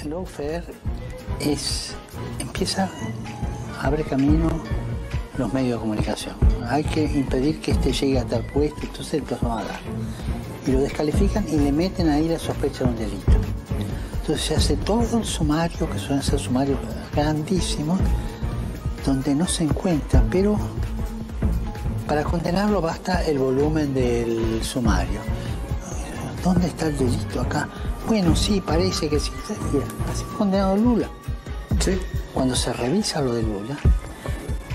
El lawfare abre camino los medios de comunicación. Hay que impedir que este llegue a tal puesto, entonces los van a dar. Y lo descalifican y le meten ahí la sospecha de un delito. Entonces se hace todo el sumario, que suelen ser sumarios grandísimos, donde no se encuentra, pero para condenarlo basta el volumen del sumario. ¿Dónde está el delito acá? Bueno, sí, parece que sí. Así fue condenado Lula. Sí. Cuando se revisa lo de Lula,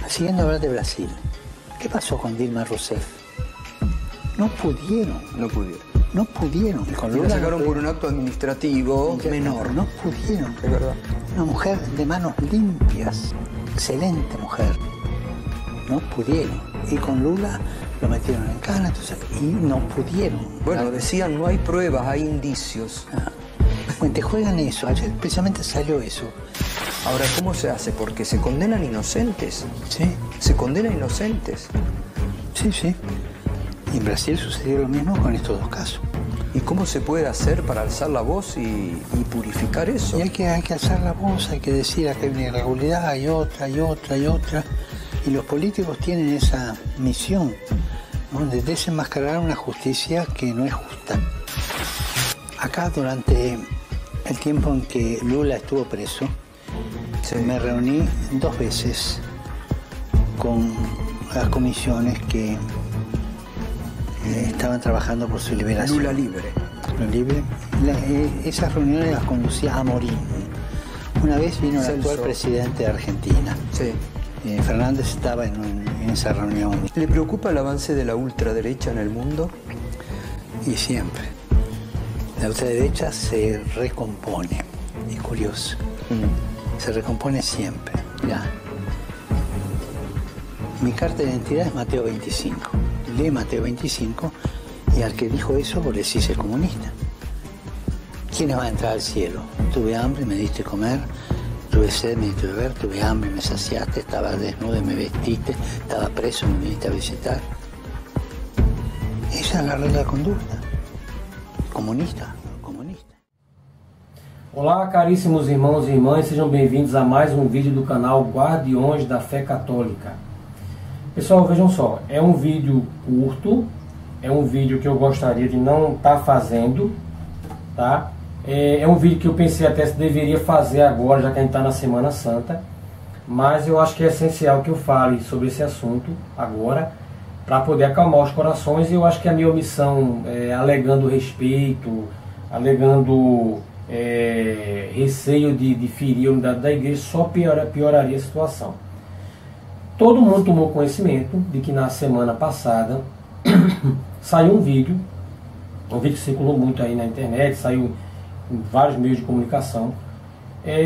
siguiendo hablar de Brasil, ¿qué pasó con Dilma Rousseff? No pudieron. Y con Lula la sacaron por un acto administrativo menor. No pudieron. Es verdad. Una mujer de manos limpias, excelente mujer. No pudieron. Y con Lula lo metieron en cana, entonces, y no pudieron. Bueno, decían, no hay pruebas, hay indicios. Bueno, te juegan eso. Ayer precisamente salió eso. Ahora, ¿cómo se hace? Porque se condenan inocentes. Sí. Se condena inocentes. Sí, sí. Y en Brasil sucedió lo mismo con estos dos casos. ¿Y cómo se puede hacer para alzar la voz y purificar eso? Y hay que alzar la voz, hay que decir que hay una irregularidad, hay otra. Y los políticos tienen esa misión, ¿no?, de desenmascarar una justicia que no es justa. Acá, durante el tiempo en que Lula estuvo preso, me reuní 2 veces con las comisiones que estaban trabajando por su liberación. Lula libre. Esas reuniones las conducía Amorín. Una vez vino el actual presidente de Argentina. Sí. Fernández estaba en esa reunión. ¿Le preocupa el avance de la ultraderecha en el mundo? Y siempre. La ultraderecha se recompone. Es curioso. Se recompone siempre. Mirá. Mi carta de identidad es Mateo 25. Lee Mateo 25 y al que dijo eso vos le decís es comunista. ¿Quién va a entrar al cielo? Tuve hambre, me diste comer. Tuve sed, me diste beber. Tuve hambre, me saciaste. Estaba desnudo, me vestiste. Estaba preso, me viniste a visitar. Esa es la regla de conduta. Comunista. Olá, caríssimos irmãos e irmãs, sejam bem-vindos a mais um vídeo do canal Guardiões da Fé Católica. Pessoal, vejam só, é um vídeo curto, é um vídeo que eu gostaria de não estar fazendo, tá? É um vídeo que eu pensei até se deveria fazer agora, já que a gente está na Semana Santa, mas eu acho que é essencial que eu fale sobre esse assunto agora, para poder acalmar os corações, e eu acho que a minha omissão, alegando respeito, alegando receio de ferir a unidade da igreja, só pioraria a situação. Todo mundo tomou conhecimento de que na semana passada saiu um vídeo que circulou muito aí na internet, saiu em vários meios de comunicação,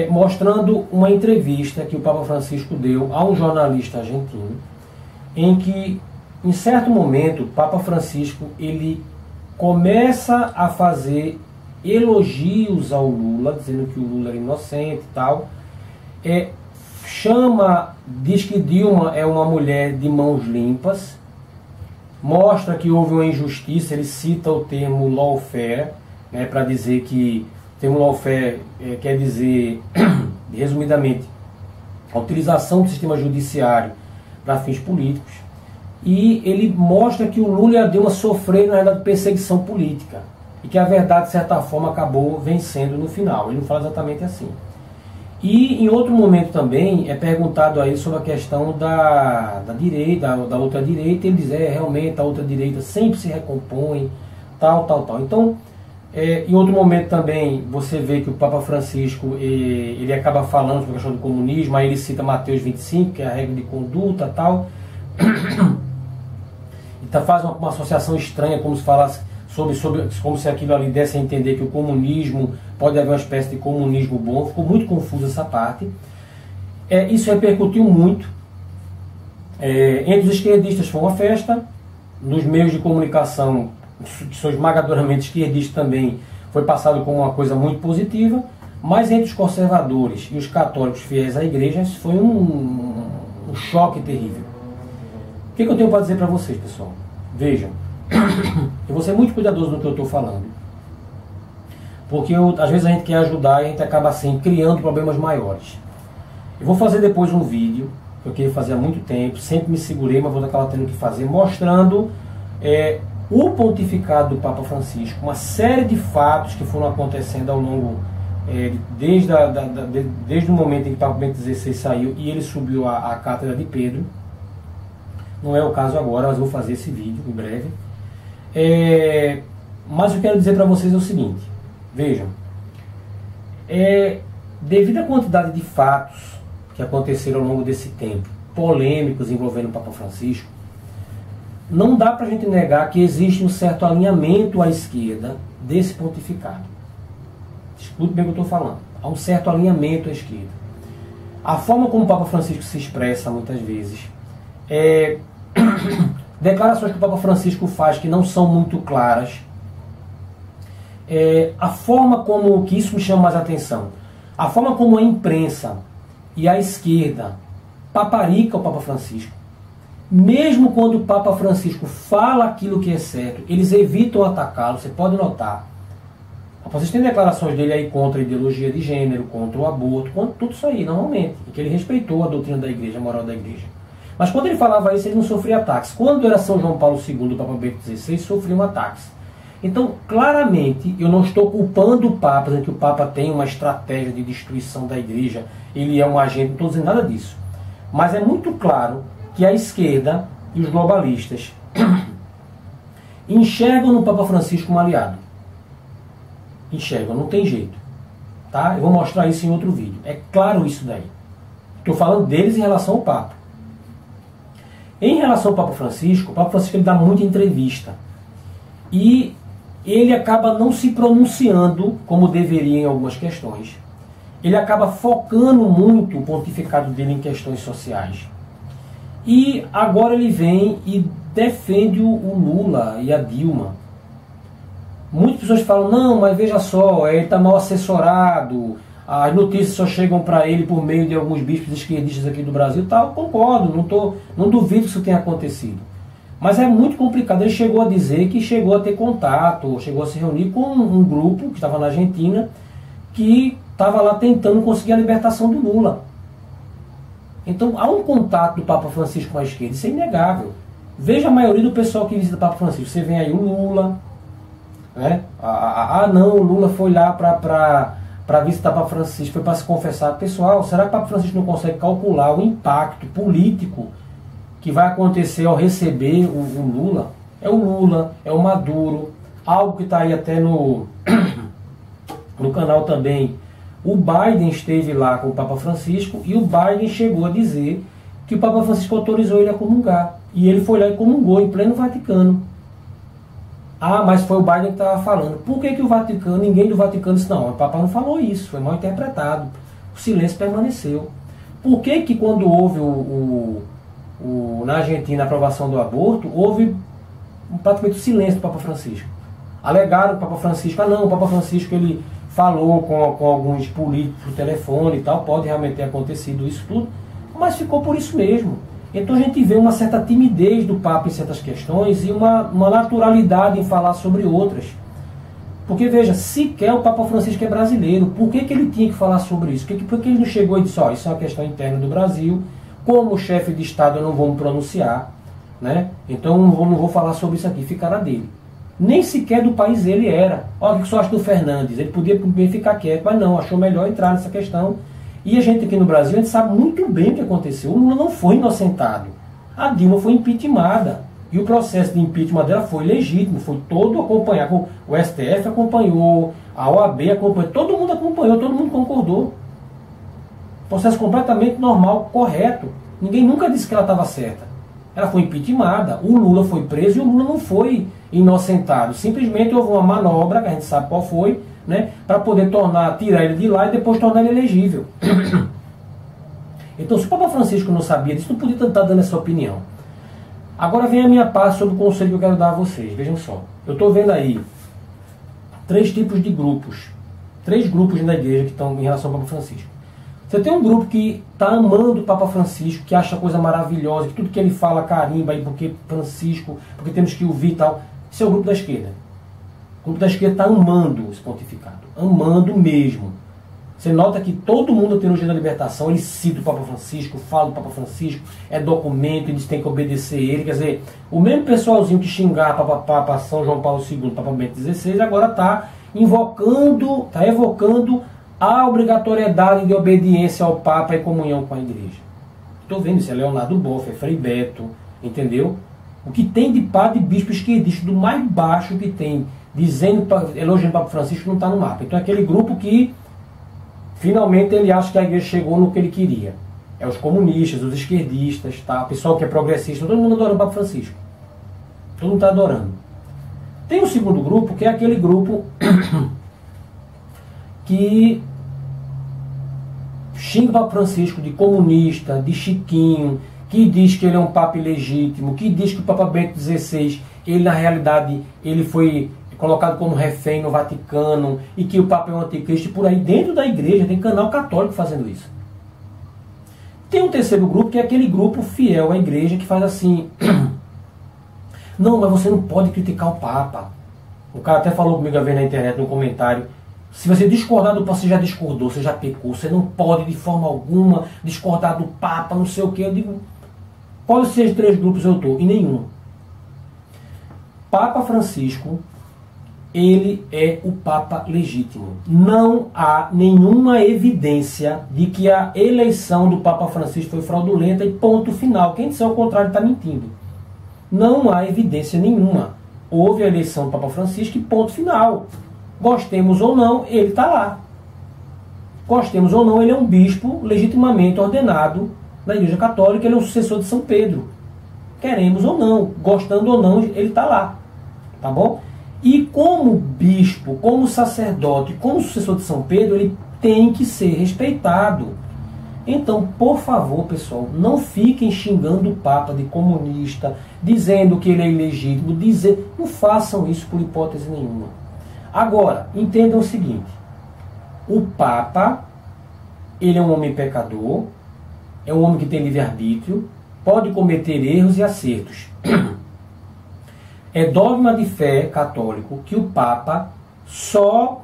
mostrando uma entrevista que o Papa Francisco deu a um jornalista argentino, em que, em certo momento, o Papa Francisco ele começa a fazer elogios ao Lula, dizendo que o Lula era inocente e tal, diz que Dilma é uma mulher de mãos limpas, mostra que houve uma injustiça, ele cita o termo lawfare, né, para dizer que o termo lawfare quer dizer, resumidamente, a utilização do sistema judiciário para fins políticos, e ele mostra que o Lula e a Dilma sofreram, na verdade, perseguição política, e que a verdade, de certa forma, acabou vencendo no final. Ele não fala exatamente assim. E em outro momento também é perguntado a ele sobre a questão da direita, da ultradireita, ele diz, realmente a ultradireita sempre se recompõe, tal. Então, em outro momento também você vê que o Papa Francisco, ele acaba falando sobre a questão do comunismo, aí ele cita Mateus 25, que é a regra de conduta, tal. Então faz uma associação estranha, como se falasse, como se aquilo ali desse a entender que o comunismo, pode haver uma espécie de comunismo bom. Ficou muito confuso essa parte. Isso repercutiu muito. Entre os esquerdistas foi uma festa, nos meios de comunicação, que são esmagadoramente esquerdistas também, foi passado como uma coisa muito positiva, mas entre os conservadores e os católicos fiéis à igreja, isso foi um choque terrível. O que eu tenho para dizer para vocês, pessoal? Vejam, eu vou ser muito cuidadoso no que eu estou falando. porque às vezes a gente quer ajudar e a gente acaba assim criando problemas maiores. Eu vou fazer depois um vídeo que eu queria fazer há muito tempo, sempre me segurei, mas vou acabar tendo que fazer, mostrando o pontificado do Papa Francisco, uma série de fatos que foram acontecendo ao longo, desde o momento em que o Papa Bento XVI saiu e ele subiu à cátedra de Pedro. Não é o caso agora, mas vou fazer esse vídeo em breve. Mas eu quero dizer para vocês o seguinte, vejam, devido à quantidade de fatos que aconteceram ao longo desse tempo, polêmicos envolvendo o Papa Francisco, não dá para a gente negar que existe um certo alinhamento à esquerda desse pontificado. Escute bem o que eu estou falando. Há um certo alinhamento à esquerda. A forma como o Papa Francisco se expressa muitas vezes, declarações que o Papa Francisco faz que não são muito claras, a forma como, que isso me chama mais atenção, a forma como a imprensa e a esquerda paparica o Papa Francisco, mesmo quando o Papa Francisco fala aquilo que é certo, eles evitam atacá-lo. Você pode notar. Vocês têm declarações dele aí contra a ideologia de gênero, contra o aborto, contra tudo isso aí, normalmente. E que ele respeitou a doutrina da igreja, a moral da igreja. Mas quando ele falava isso, ele não sofria ataques. Quando era São João Paulo II, o Papa Bento XVI, sofriam ataques. Então, claramente, eu não estou culpando o Papa, dizendo que o Papa tem uma estratégia de destruição da igreja, ele é um agente, não estou dizendo nada disso. Mas é muito claro que a esquerda e os globalistas enxergam no Papa Francisco um aliado. Enxergam, não tem jeito. Tá? Eu vou mostrar isso em outro vídeo. É claro isso daí. Estou falando deles em relação ao Papa. Em relação ao Papa Francisco, o Papa Francisco ele dá muita entrevista. E ele acaba não se pronunciando como deveria em algumas questões. Ele acaba focando muito o pontificado dele em questões sociais. E agora ele vem e defende o Lula e a Dilma. Muitas pessoas falam, não, mas veja só, ele está mal assessorado, as notícias só chegam para ele por meio de alguns bispos esquerdistas aqui do Brasil. Tá, eu concordo, não duvido que isso tenha acontecido. Mas é muito complicado. Ele chegou a dizer que chegou a ter contato, chegou a se reunir com um grupo que estava na Argentina, que estava lá tentando conseguir a libertação do Lula. Então há um contato do Papa Francisco com a esquerda, isso é inegável. Veja a maioria do pessoal que visita o Papa Francisco. Você vê aí o Lula, né? Não, o Lula foi lá para visitar o Papa Francisco, foi para se confessar. Pessoal, será que o Papa Francisco não consegue calcular o impacto político que vai acontecer ao receber o Lula? É o Lula, é o Maduro, algo que está aí até no canal também. O Biden esteve lá com o Papa Francisco e o Biden chegou a dizer que o Papa Francisco autorizou ele a comungar. E ele foi lá e comungou em pleno Vaticano. Ah, mas foi o Biden que estava falando. Por que o Vaticano, ninguém do Vaticano disse, não, o Papa não falou isso, foi mal interpretado. O silêncio permaneceu. Por que quando houve na Argentina a aprovação do aborto, houve praticamente o silêncio do Papa Francisco? Alegaram o Papa Francisco, não, o Papa Francisco ele falou com alguns políticos por telefone e tal, pode realmente ter acontecido isso tudo, mas ficou por isso mesmo. Então a gente vê uma certa timidez do Papa em certas questões e uma naturalidade em falar sobre outras. Porque veja, sequer o Papa Francisco é brasileiro, por que ele tinha que falar sobre isso? Por que ele não chegou e disse, isso é uma questão interna do Brasil, como chefe de Estado eu não vou me pronunciar, né? Então não vou falar sobre isso aqui, ficará dele. Nem sequer do país ele era. Olha o que você acha do Fernandes, ele podia bem ficar quieto, mas não, achou melhor entrar nessa questão. E a gente aqui no Brasil, a gente sabe muito bem o que aconteceu. O Lula não foi inocentado. A Dilma foi impeachmentada. E o processo de impeachment dela foi legítimo, foi todo acompanhado. O STF acompanhou, a OAB acompanhou, todo mundo acompanhou, todo mundo concordou. Processo completamente normal, correto. Ninguém nunca disse que ela estava certa. Ela foi impeachmentada, o Lula foi preso e o Lula não foi inocentado. Simplesmente houve uma manobra, que a gente sabe qual foi, né, para poder tirar ele de lá e depois tornar ele elegível. Então, se o Papa Francisco não sabia disso, não podia estar dando essa opinião. Agora vem a minha parte sobre o conselho que eu quero dar a vocês. Vejam só, eu estou vendo aí 3 tipos de grupos. 3 grupos na igreja que estão em relação ao Papa Francisco. Você tem um grupo que está amando o Papa Francisco, que acha a coisa maravilhosa, que tudo que ele fala carimba, aí porque Francisco, porque temos que ouvir e tal. Esse é o grupo da esquerda. O grupo da esquerda está amando esse pontificado, amando mesmo. Você nota que todo mundo tem teologia da libertação, ele cita o Papa Francisco, fala do Papa Francisco, é documento, eles têm que obedecer ele. Quer dizer, o mesmo pessoalzinho que xingava Papa São João Paulo II, Papa Bento XVI, agora está evocando a obrigatoriedade de obediência ao Papa e comunhão com a Igreja. Estou vendo isso, é Leonardo Boff, é Frei Beto, entendeu? O que tem de padre e bispo esquerdista, do mais baixo que tem, dizendo, elogiando o Papa Francisco, não está no mapa. Então é aquele grupo que finalmente ele acha que a Igreja chegou no que ele queria. É os comunistas, os esquerdistas, tá? O pessoal que é progressista, todo mundo adorando o Papa Francisco. Todo mundo está adorando. Tem o segundo grupo, que é aquele grupo que xinga o Papa Francisco de comunista, de chiquinho, que diz que ele é um Papa ilegítimo, que diz que o Papa Bento XVI, ele na realidade, ele foi colocado como refém no Vaticano, e que o Papa é um anticristo, e por aí dentro da igreja tem canal católico fazendo isso. Tem um terceiro grupo, que é aquele grupo fiel à igreja, que faz assim, não, mas você não pode criticar o Papa. O cara até falou comigo a ver na internet, no comentário, se você discordar do Papa, você já discordou, você já pecou, você não pode de forma alguma discordar do Papa, não sei o que. Eu digo, quais são os 3 grupos eu estou? Em nenhum. Papa Francisco, ele é o Papa legítimo. Não há nenhuma evidência de que a eleição do Papa Francisco foi fraudulenta e ponto final. Quem disser o contrário está mentindo. Não há evidência nenhuma. Houve a eleição do Papa Francisco e ponto final. Gostemos ou não, ele está lá. Gostemos ou não, ele é um bispo legitimamente ordenado na Igreja Católica, ele é um sucessor de São Pedro. Queremos ou não, gostando ou não, ele está lá. Tá bom? E como bispo, como sacerdote, como sucessor de São Pedro, ele tem que ser respeitado. Então, por favor, pessoal, não fiquem xingando o Papa de comunista, dizendo que ele é ilegítimo, não façam isso por hipótese nenhuma. Agora, entendam o seguinte, o Papa, ele é um homem pecador, é um homem que tem livre-arbítrio, pode cometer erros e acertos. É dogma de fé católico que o Papa só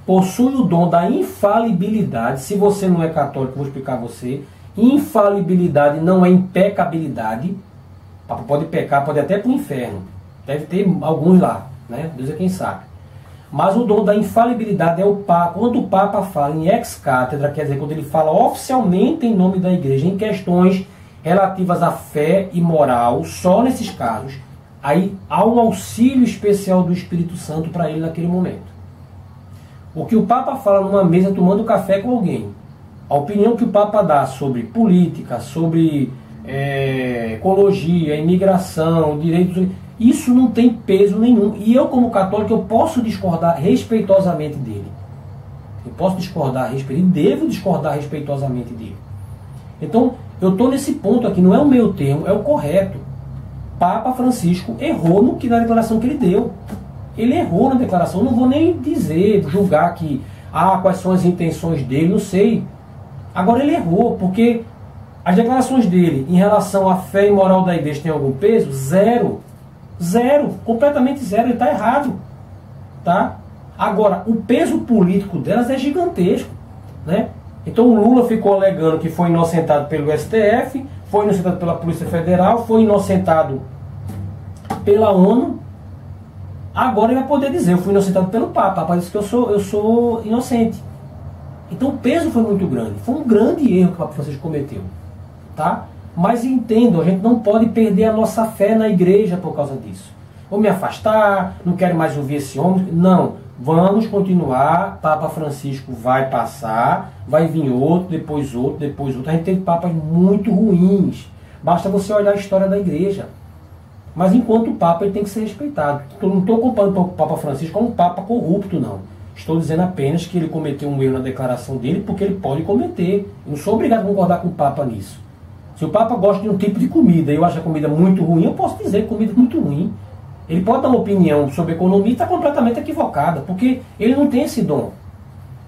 possui o dom da infalibilidade. Se você não é católico, vou explicar a você. Infalibilidade não é impecabilidade. O Papa pode pecar, pode até ir para o inferno. Deve ter alguns lá, né? Deus é quem sabe. Mas o dom da infalibilidade é o Papa. Quando o Papa fala em ex-cátedra, quer dizer, quando ele fala oficialmente em nome da Igreja, em questões relativas à fé e moral, só nesses casos, aí há um auxílio especial do Espírito Santo para ele naquele momento. O que o Papa fala numa mesa tomando café com alguém, a opinião que o Papa dá sobre política, sobre ecologia, imigração, direitos, isso não tem peso nenhum. E eu, como católico, eu posso discordar respeitosamente dele. Eu posso discordar e devo discordar respeitosamente dele. Então, eu estou nesse ponto aqui, não é o meu termo, é o correto. Papa Francisco errou na declaração que ele deu. Ele errou na declaração. Não vou nem dizer, julgar que quais são as intenções dele, não sei. Agora ele errou, porque as declarações dele em relação à fé e moral da igreja tem algum peso? Zero. Zero. Completamente zero. Ele está errado. Tá? Agora, o peso político delas é gigantesco. Né? Então o Lula ficou alegando que foi inocentado pelo STF, foi inocentado pela Polícia Federal, foi inocentado pela ONU. Agora ele vai poder dizer, eu fui inocentado pelo Papa, parece que eu sou inocente. Então o peso foi muito grande. Foi um grande erro que o Papa Francisco cometeu. Tá? Mas entendam, a gente não pode perder a nossa fé na igreja por causa disso. Vou me afastar, não quero mais ouvir esse homem. Não, vamos continuar. Papa Francisco vai passar, vai vir outro, depois outro, depois outro. A gente teve papas muito ruins. Basta você olhar a história da igreja. Mas enquanto o Papa, ele tem que ser respeitado. Eu não estou comparando o Papa Francisco como um Papa corrupto, não. Estou dizendo apenas que ele cometeu um erro na declaração dele, porque ele pode cometer. Eu não sou obrigado a concordar com o Papa nisso. Se o Papa gosta de um tipo de comida e eu acho a comida muito ruim, eu posso dizer que a comida é muito ruim. Ele pode dar uma opinião sobre economia e está completamente equivocada, porque ele não tem esse dom.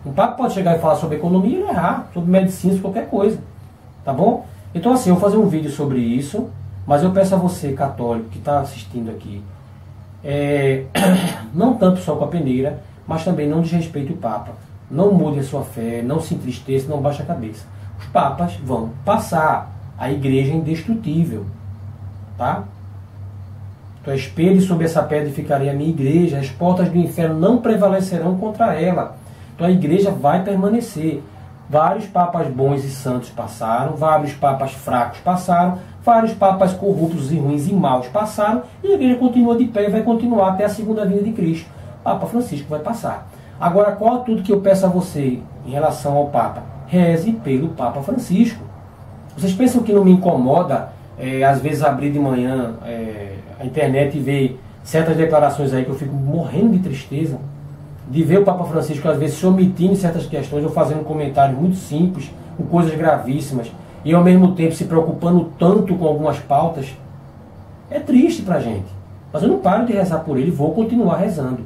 O Papa pode chegar e falar sobre economia e ele errar, sobre medicina, sobre qualquer coisa. Tá bom? Então assim, eu vou fazer um vídeo sobre isso, mas eu peço a você, católico, que está assistindo aqui, não tanto só com a peneira, mas também não desrespeite o Papa. Não mude a sua fé, não se entristeça, não baixe a cabeça. Os papas vão passar. A igreja é indestrutível. Tá? Tu espelhe sobre essa pedra e ficarei a minha igreja. As portas do inferno não prevalecerão contra ela. Então a igreja vai permanecer. Vários papas bons e santos passaram, vários papas fracos passaram, vários papas corruptos e ruins e maus passaram, e a igreja continua de pé e vai continuar até a segunda vinda de Cristo. Papa Francisco vai passar. Agora, qual é tudo que eu peço a você em relação ao Papa? Reze pelo Papa Francisco. Vocês pensam que não me incomoda, às vezes, abrir de manhã a internet e ver certas declarações aí que eu fico morrendo de tristeza, de ver o Papa Francisco, às vezes, se omitindo certas questões ou fazendo comentários muito simples, com coisas gravíssimas, e ao mesmo tempo se preocupando tanto com algumas pautas? É triste pra gente. Mas eu não paro de rezar por ele, vou continuar rezando.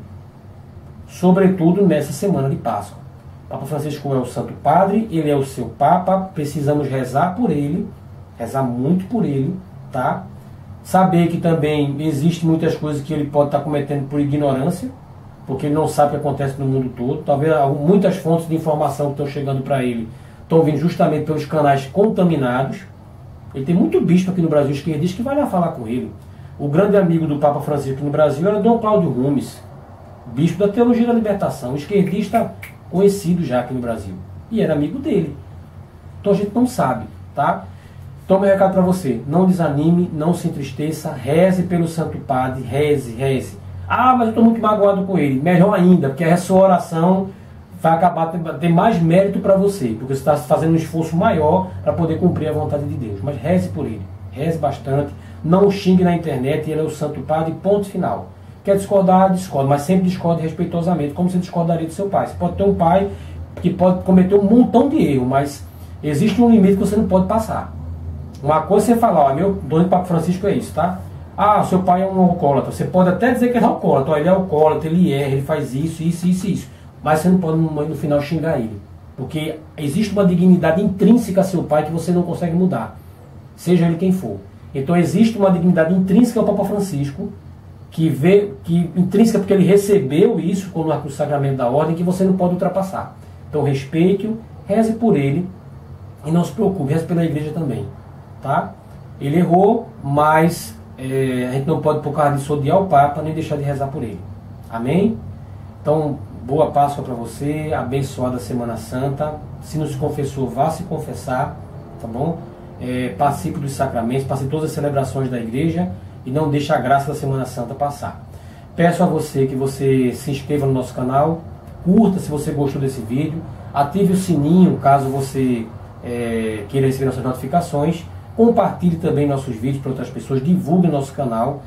Sobretudo nessa semana de Páscoa. O Papa Francisco é o Santo Padre, ele é o seu Papa, precisamos rezar por ele, rezar muito por ele, tá? Saber que também existem muitas coisas que ele pode estar cometendo por ignorância, porque ele não sabe o que acontece no mundo todo. Talvez muitas fontes de informação que estão chegando para ele estão vindo justamente pelos canais contaminados. Ele tem muito bispo aqui no Brasil esquerdista que vai lá falar com ele. O grande amigo do Papa Francisco no Brasil era Dom Cláudio Rumes, bispo da Teologia da Libertação, esquerdista conhecido já aqui no Brasil. E era amigo dele. Então a gente não sabe, tá? Então meu recado para você, não desanime, não se entristeça, reze pelo Santo Padre, reze. Ah, mas eu estou muito magoado com ele. Melhor ainda, porque a sua oração vai acabar ter mais mérito para você, porque você está fazendo um esforço maior para poder cumprir a vontade de Deus. Mas reze por ele, reze bastante, não xingue na internet, ele é o Santo Padre, ponto final. Quer discordar, discorde, mas sempre discorde respeitosamente, como você discordaria do seu pai. Você pode ter um pai que pode cometer um montão de erro, mas existe um limite que você não pode passar. Uma coisa é você falar, ó, meu dono do Papa Francisco é isso, tá? Ah, seu pai é um alcoólatra. Você pode até dizer que ele é alcoólatra. Ó, ele é alcoólatra, ele erra, ele faz isso. Mas você não pode no final xingar ele. Porque existe uma dignidade intrínseca a seu pai que você não consegue mudar. Seja ele quem for. Então existe uma dignidade intrínseca ao Papa Francisco, que intrínseca porque ele recebeu isso no sacramento da ordem, que você não pode ultrapassar. Então respeite-o, reze por ele e não se preocupe, reze pela igreja também. Tá? Ele errou, mas a gente não pode, por causa disso, odiar o Papa, nem deixar de rezar por ele. Amém? Então, boa Páscoa para você, abençoada Semana Santa. Se não se confessou, vá se confessar, tá bom? Participe dos sacramentos, participe de todas as celebrações da igreja e não deixe a graça da Semana Santa passar. Peço a você que você se inscreva no nosso canal, curta se você gostou desse vídeo, ative o sininho caso você queira receber nossas notificações, compartilhe também nossos vídeos para outras pessoas, divulgue nosso canal,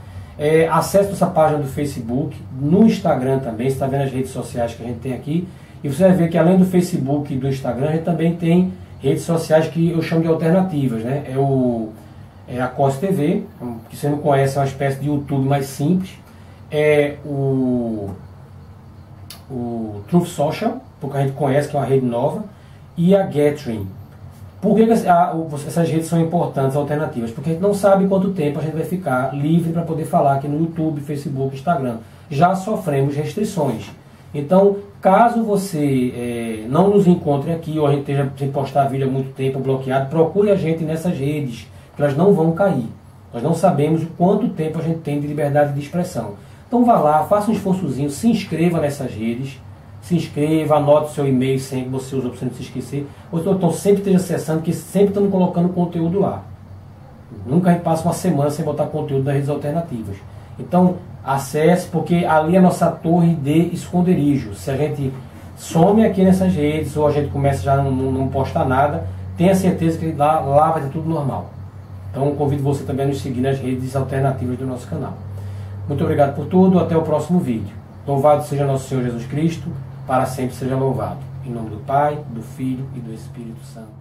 acesse nossa página do Facebook, no Instagram também, você está vendo as redes sociais que a gente tem aqui, e você vai ver que além do Facebook e do Instagram, a gente também tem redes sociais que eu chamo de alternativas, né? A COS TV, que você não conhece, é uma espécie de YouTube mais simples, o Truth Social, porque a gente conhece que é uma rede nova, e a Gathering. Por que essas redes são importantes, alternativas? Porque a gente não sabe quanto tempo a gente vai ficar livre para poder falar aqui no YouTube, Facebook, Instagram. Já sofremos restrições. Então, caso você não nos encontre aqui, ou a gente esteja sem postar vídeo há muito tempo, bloqueado, procure a gente nessas redes, que elas não vão cair. Nós não sabemos o quanto tempo a gente tem de liberdade de expressão. Então vá lá, faça um esforçozinho, se inscreva nessas redes, se inscreva, anote o seu e-mail sempre, você usa para você não se esquecer. Ou então sempre esteja acessando, que sempre estamos colocando conteúdo lá. Nunca a gente passa uma semana sem botar conteúdo das redes alternativas. Então acesse, porque ali é a nossa torre de esconderijo. Se a gente some aqui nessas redes, ou a gente começa já a não postar nada, tenha certeza que lá vai ter tudo normal. Então convido você também a nos seguir nas redes alternativas do nosso canal. Muito obrigado por tudo, até o próximo vídeo. Louvado seja nosso Senhor Jesus Cristo, para sempre seja louvado. Em nome do Pai, do Filho e do Espírito Santo.